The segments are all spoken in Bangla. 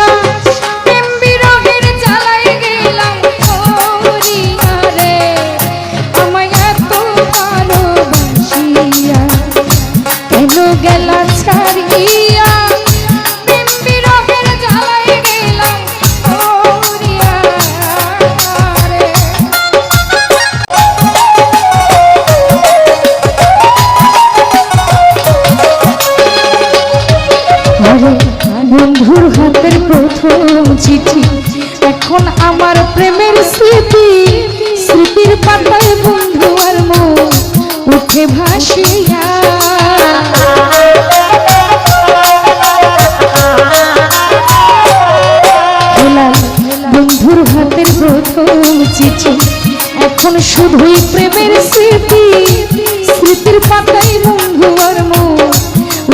আশা প্রেম বিরহের জ্বালাই গেলাম মরিয়া রে আমায় এত ভালোবাসিয়া কেন গেলা ছাড়িয়া প্রেম বিরহের জ্বালাই গেলাম মরিয়া রে। বন্ধুর হাতের প্রথম চিঠি এখন আমার প্রেমের স্মৃতি স্মৃতির পাতায় বন্ধু আর মন উঠে ভাসিয়া বন্ধুর হাতের প্রথম চিঠি এখন শুধুই প্রেমের স্মৃতি স্মৃতির পাতায় বন্ধু আর মন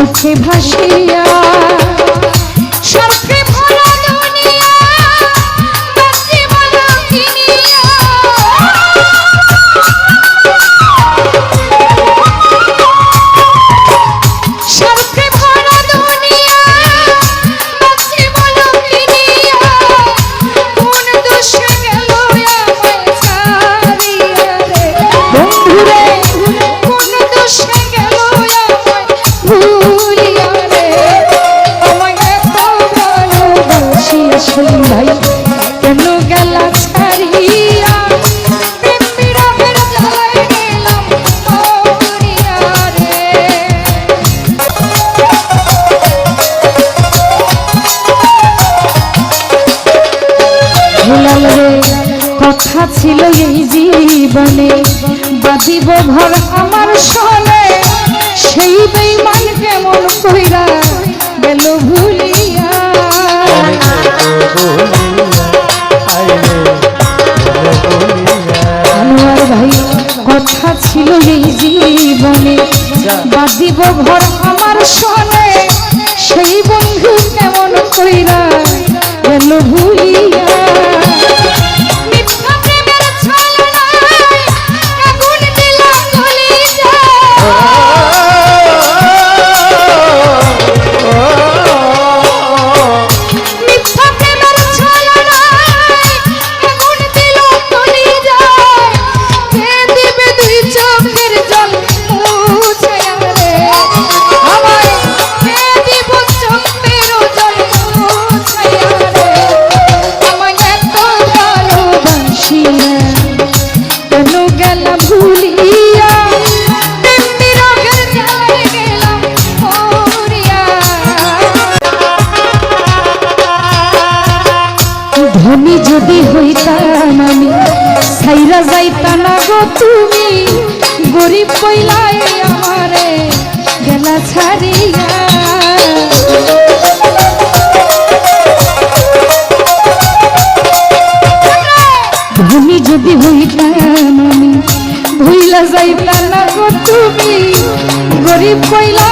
উঠে ভাসিয়া কথা ছিল এই জীবনে বাঁধিব ঘর আমার সনে সেই বেঈমান কেমন কইরা গেল ভুলিয়া আনোয়ার ভাই কথা ছিল এই জীবনে বাঁধিব ঘর আমার সনে সেই বন্ধু কেমন কইরা গেল ভুলিয়া ধনী যদি হইতাম আমি ছাইরা যাইতা না গো তুমি গরিব কইলাই আমারে গেলা ছাড়িয়া ধনী যদি হইতাম আমি ভুইলা যাইতা না গো তুমি গরিব কইলা